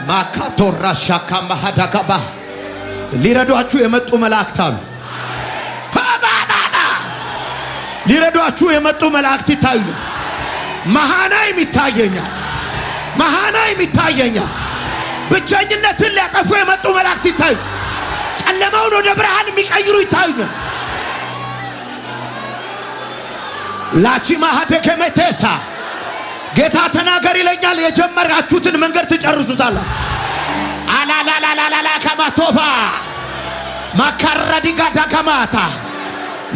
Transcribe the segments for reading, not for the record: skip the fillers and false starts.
ማካቶራ ሻካ ማሃዳጋባ ሊረዷችሁ የመጡ መላእክት አሉ። ሊረዷችሁ የመጡ መላእክት ይታዩ። መሃናይም ይታየኛል። መሃናይም ይታየኛል። ብቸኝነትን ሊያጠፉ የመጡ መላእክት ይታዩ። ጨለማውን ወደ ብርሃን የሚቀይሩ ይታዩኛል። ላቺ ማሃደከመቴሳ ጌታ ተናገር ይለኛል። የጀመራችሁትን መንገድ ትጨርሱታላችሁ። አላላላላላ ከማቶፋ ማካራዲጋ ዳጋማታ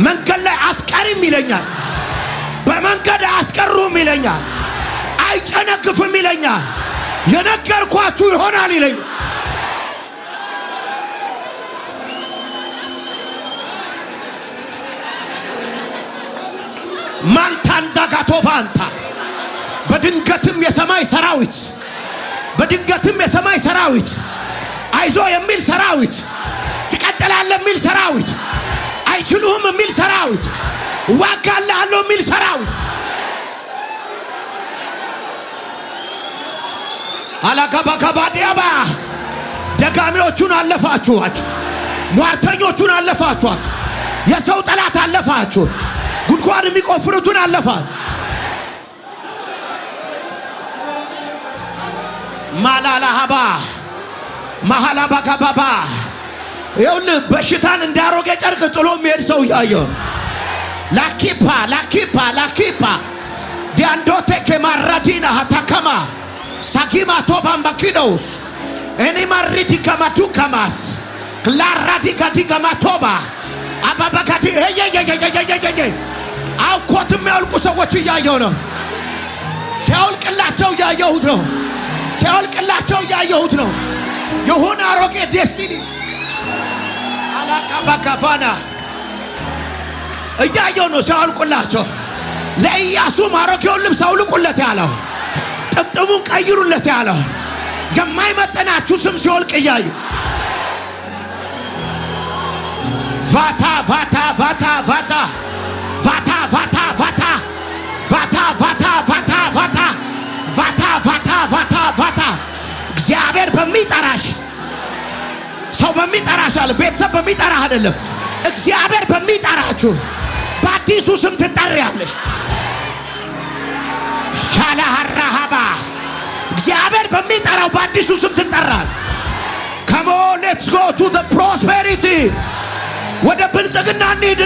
መንገድ ላይ አትቀርም ይለኛል። በመንገድ አስቀሩም ይለኛል። አይጨነግፍም ይለኛል። የነገርኳችሁ ይሆናል ይለኛል። ማንታንዳጋቶፋንታ በድንገትም የሰማይ ሰራዊት በድንገትም የሰማይ ሰራዊት አይዞ የሚል ሰራዊት ትቀጥላለህ የሚል ሰራዊት አይችሉህም የሚል ሰራዊት ዋጋለሃለሁ የሚል ሰራዊት አላጋባጋባዲያባ ደጋሚዎቹን አለፋችኋቸው። ሟርተኞቹን አለፋችኋቸው። የሰው ጠላት አለፋችሁ። ጉድጓድ የሚቆፍሩትን አለፋችሁ። ማላላሃባ ማሃላባጋባባ ይኸውልህ በሽታን እንዳሮጌ ጨርቅ ጥሎ የሚሄድ ሰው እያየሁ ላኪፓ ላኪፓ ላኪፓ ዲያንዶቴ ከማራዲና ሀታከማ ሳኪማ ቶባምባኪዶስ እኔ ማሪዲ ከማቱ ከማስ ክላራዲ ጋዲጋ ማቶባ አባባካዲ ሄየየየየየየየ አውቆት የሚያልቁ ሰዎች እያየሁ ነው። ሲያልቅላቸው እያየሁት ነው። ሲያልቅላቸው እያየሁት ነው። የሆነ አሮጌ ዴስቲኒ አላቃባካፋና እያየሁ ነው። ሲያልቁላቸው ለኢያሱም አሮጌውን ልብስ አውልቁለት ያለው ጥምጥሙን ቀይሩለት ያለው የማይመጠናችሁ ስም ሲወልቅ እያየሁ ቫታ ቫታ ቫታ ቫታ ቫታ ቫታ ቫታ ቫታ ቫታ ቫታ ቫታ ቫታ ቫታ ቫታ ቫታ እግዚአብሔር በሚጠራሽ ሰው በሚጠራሽ አለ ቤተሰብ በሚጠራህ አይደለም። እግዚአብሔር በሚጠራችሁ በአዲሱ ስም ትጠሪያለሽ። ሻላሃራሃባ እግዚአብሔር በሚጠራው በአዲሱ ስም ትጠራለህ። come on let's go to the prosperity ወደ ብልጽግና እንሂድ።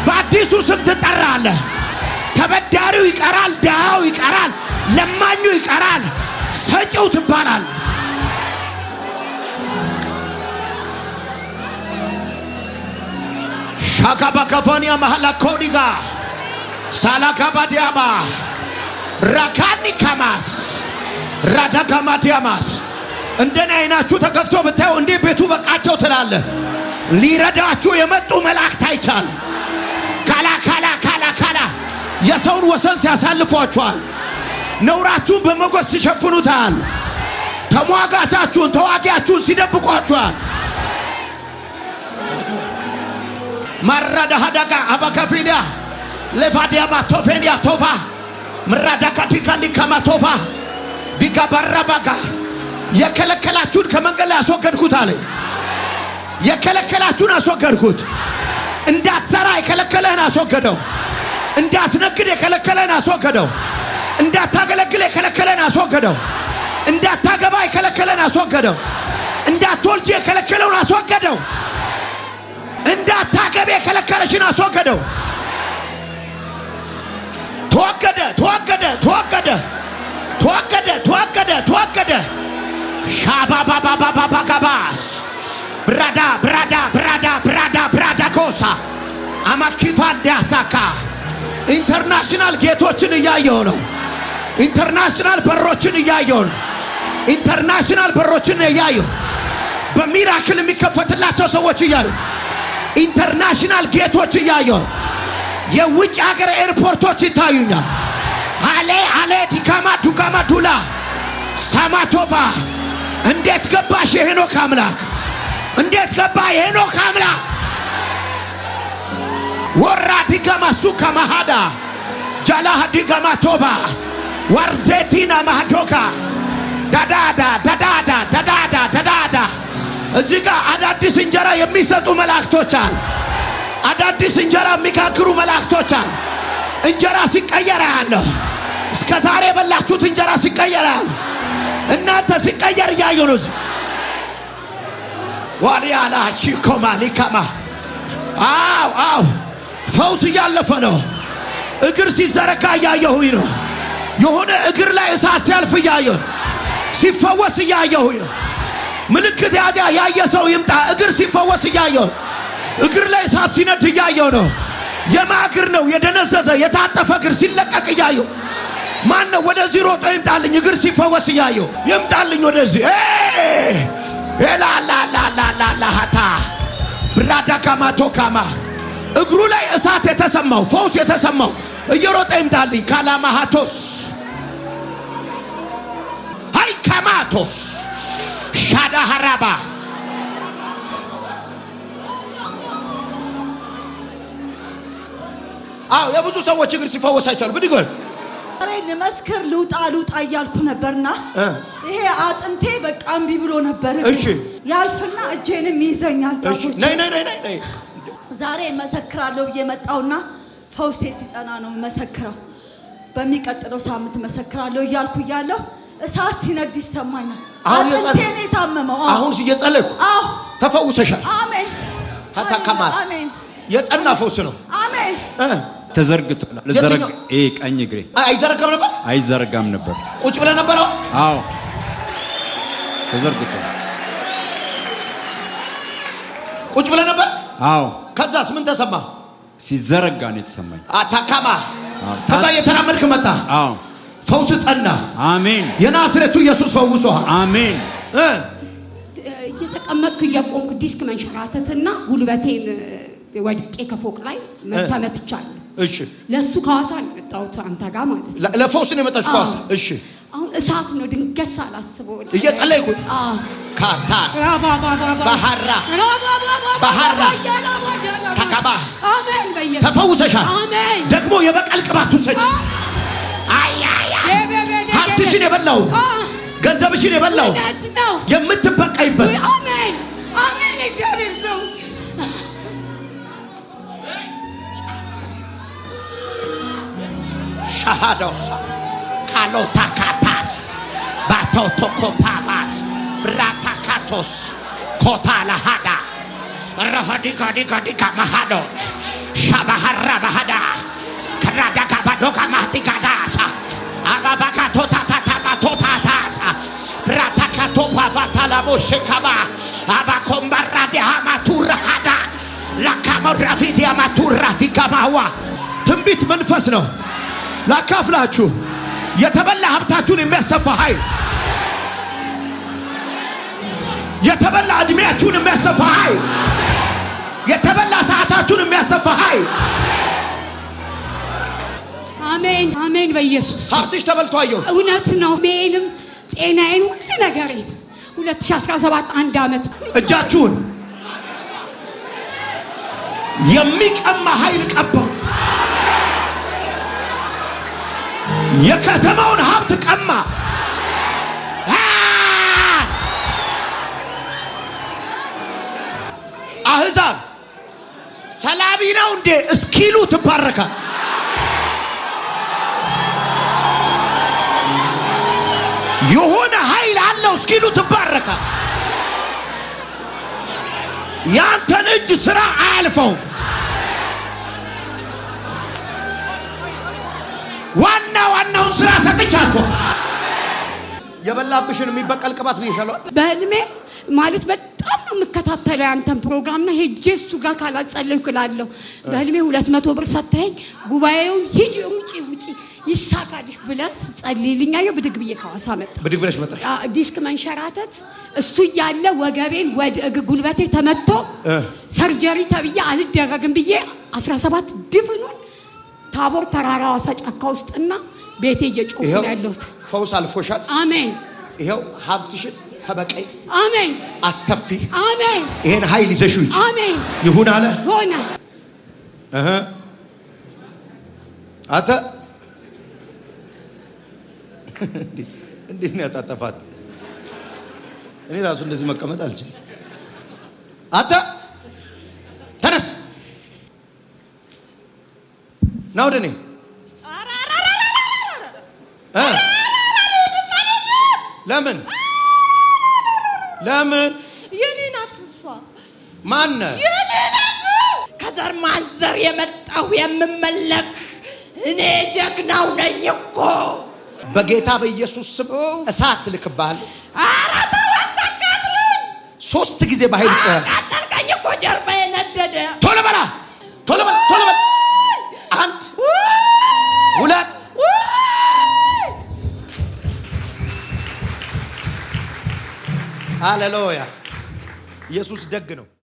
በአዲሱ ስም ትጠራለህ። ተበዳሪው ይቀራል፣ ድሃው ይቀራል፣ ለማኙ ይቀራል፣ ሰጪው ትባላል። ሻካባካፋኒያ ማሃላኮዲጋ ሳላካባዲያማ ራካኒ ካማስ ራዳካማዲያማስ እንደኔ አይናችሁ ተከፍቶ ብታዩ እንዴ ቤቱ በቃቸው ትላለህ። ሊረዳችሁ የመጡ መላእክት አይቻል ካላ ካላ ካላ ካላ የሰውን ወሰን ሲያሳልፏችኋል። ነውራችሁን በመጎስ ሲሸፍኑታል። ተሟጋቻችሁን ተዋጊያችሁን ሲደብቋችኋል። ማራዳሃዳጋ አባካፊዲያ ለፋዲያ ማቶፌኒያ ቶፋ ምራዳካ ዲካኒ ከማቶፋ ዲጋባራባጋ የከለከላችሁን ከመንገድ ላይ አስወገድኩት አለ። የከለከላችሁን አስወገድኩት። እንዳትሰራ የከለከለህን አስወገደው። እንዳትነግድ የከለከለህን አስወገደው። እንዳታገለግል የከለከለህን አስወገደው። እንዳታገባ የከለከለህን አስወገደው። እንዳትወልጂ የከለከለውን አስወገደው። እንዳታገቢ የከለከለሽን አስወገደው። ተወገደ ተወገደ ተወገደ ተወገደ ተወገደ ተወገደ ሻባባባባባባባስ ብራዳ ብራዳ ብራዳ ብራዳ ብራዳ ኮሳ አማኪፋ ዳሳካ ኢንተርናሽናል ጌቶችን እያየሁ ነው። ኢንተርናሽናል በሮችን እያየሁ ነው። ኢንተርናሽናል በሮችን እያየሁ በሚራክል የሚከፈትላቸው ሰዎች እያየሁ ኢንተርናሽናል ጌቶች እያየሁ የውጭ ሀገር ኤርፖርቶች ይታዩኛል። አሌ አሌ ዲካማ ዱጋማ ዱላ ሳማቶባ እንዴት ገባሽ የሄኖክ አምላክ? እንዴት ገባ የሄኖክ አምላክ? ወራ ዲጋማ ሱካ ማሃዳ ጃላ ዲጋማ ቶባ ወርዴዲና ማሃዶካ ዳዳዳ ዳዳዳ ዳዳዳ ዳዳዳ እዚህ ጋር አዳዲስ እንጀራ የሚሰጡ መላእክቶች አሉ። አዳዲስ እንጀራ የሚጋግሩ መላእክቶች አሉ። እንጀራ ሲቀየር ያለው እስከ ዛሬ በላችሁት እንጀራ ሲቀየር ያለው እናንተ ሲቀየር ያዩ ነው። ዋሪያላ ቺኮማሊካማ አው ፈውስ ያለፈ ነው። እግር ሲዘረጋ ያየሁኝ ነው። የሆነ እግር ላይ እሳት ሲያልፍ ያየሁ ሲፈወስ ያየሁኝ ነው። ምልክት ያየ ሰው ይምጣ። እግር ሲፈወስ ያየሁ እግር ላይ እሳት ሲነድ ያየሁ ነው። የማግር ነው የደነዘዘ የታጠፈ እግር ሲለቀቅ ያየሁ። ማን ነው ወደዚህ ሮጦ ይምጣልኝ? እግር ሲፈወስ ያየሁ ይምጣልኝ ወደዚህ ኤላላላላላላታ ብራዳካማቶካማ እግሩ ላይ እሳት የተሰማው ፈውስ የተሰማው እየሮጠ ይምጣልኝ። ካላማሃቶስ ሃይ ካማቶስ ሻዳሃራባ አው የብዙ ሰዎች እግር ሲፈወስ አይቻል። ብድገል አሬ ለመስከር ልውጣ እያልኩ ነበርና ይሄ አጥንቴ በቃ እምቢ ብሎ ነበር። እሺ ያልፍና እጄንም ይዘኛል። እሺ ነይ ዛሬ መሰክራለሁ እየመጣውና ፈውሴ ሲጸና ነው መሰክረው። በሚቀጥለው ሳምንት መሰክራለሁ እያልኩ እያለሁ እሳት ሲነድ ይሰማኛል። አጥንቴ ነው የታመመው። አሁን እየጸለይኩ ተፈውሰሻል። አሜን። ታካማስ የጸና ፈውስ ነው። አሜን። ተዘርግቷል። ቀኝ እግሬ አይዘረጋም ነበር። ቁጭ ብለህ ነበር? አዎ ተዘርግቷል። ቁጭ ብለህ ነበር? አዎ። ከዛስ ምን ተሰማ? ሲዘረጋ ነው የተሰማኝ። አታካማ ከዛ የተራመድክ መጣ። አዎ ፈውስ ጸና። አሜን። የናዝሬቱ ኢየሱስ ፈውሶሃል። አሜን። እየተቀመጥኩ እየቆምኩ ዲስክ መንሸራተትና ጉልበቴን ወድቄ ከፎቅ ላይ ተመትቻለሁ። እሺ ለሱ ከዋሳ ነው የመጣሁት አንተ ጋር ማለት ነው። ለፈውስ ነው የመጣችው ከዋሳ? እሺ አሁን እሳት ነው ድንገት ሳላስበው እየጸለይኩ ካታስ ባህራ ተቀባ። አሜን። በኢየሱስ ተፈውሰሻል። አሜን። ደግሞ የበቀል ቅባት ውሰጂ። ሀብትሽን የበላው ገንዘብሽን የበላው የምትበቀይበት አሜን። አሜን። እግዚአብሔር ሰው ሻሃዶሳ ካሎታካታስ ባቶቶኮፓባስ ብራታካቶስ ኮታላሃዳ ረሃዲጋዲጋዲጋ ማሃዶች ሻባሃራ ማሃዳ ከራዳጋ ባዶጋ ማህዲጋዳሳ አባባካቶታታታማቶታታሳ ብራታካቶፓቫታላሞሼካባ አባኮምባራዲያማቱራሃዳ ላካሞራፊዲያማቱራዲጋማዋ ትንቢት መንፈስ ነው። ላካፍላችሁ የተበላ ሀብታችሁን የሚያስተፋ ኃይል፣ የተበላ እድሜያችሁን የሚያስተፋ ኃይል፣ የተበላ ሰዓታችሁን የሚያስተፋ ኃይል። አሜን። አሜን። በኢየሱስ ሀብትሽ ተበልቶ አየሁ። እውነት ነው። ሜንም ጤናዬን ሁሉ ነገሬን 2017 አንድ ዓመት እጃችሁን የሚቀማ ኃይል ቀባው። የከተማውን ሀብት ቀማ። አህዛብ ሰላቢ ነው እንዴ እስኪሉ ትባረካል። የሆነ ኃይል አለው እስኪሉ ትባረካል። ያንተን እጅ ስራ አያልፈውም። ዋናውን ስራ ሰጥቻችሁ የበላብሽን የሚበቀል ቅባት ብዬሻለሁ። በህልሜ ማለት በጣም ነው የምከታተለው ያንተን ፕሮግራምና ሄጄ እሱ ጋር ካላጸለይኩ እላለሁ። በህልሜ 200 ብር ሰጥተኸኝ ጉባኤውን ሂጂ ውጪ ይሳካልሽ ብለህ ጸልይልኛል። ብድግ ብዬ ከዋሳ መጣ። ብድግ ብለሽ መጣሽ። ዲስክ መንሸራተት እሱ እያለ ወገቤን ወደ ጉልበቴ ተመቶ ሰርጀሪ ተብዬ አልደረግም ብዬ 17 ድፍኑን ታቦር ተራራ ዋሳ ጫካ ውስጥና ቤቴ እየጮኩ ያለሁት ፈውስ አልፎሻል። አሜን። ይሄው ሀብትሽን ተበቀይ። አሜን። አስተፊ። አሜን። ይሄን ኃይል ይዘሽው ይጭ። አሜን። ይሁን አለ ሆነ። አተ እንዴት ነው ያጣጣፋት? እኔ ራሱ እንደዚህ መቀመጥ አልችልም። አንተ ተነስ ና ወደ እኔ። ለምን ለምን? የኔ ናት እሷ። ማን? የኔ ናት። ከዘር ማንዘር የመጣሁ የምመለክ እኔ ጀግናው ነኝ እኮ። በጌታ በኢየሱስ ስም እሳት ልክብሃለሁ። ኧረ ተው አታቃጥለኝ። 3 ጊዜ በኃይል ጮኸ። አቃጠልከኝ እኮ ጀርባዬ ነደደ። ቶሎ በላ ቶሎ በል ቶሎ በል። 1 2 ሃሌሉያ። ኢየሱስ ደግ ነው።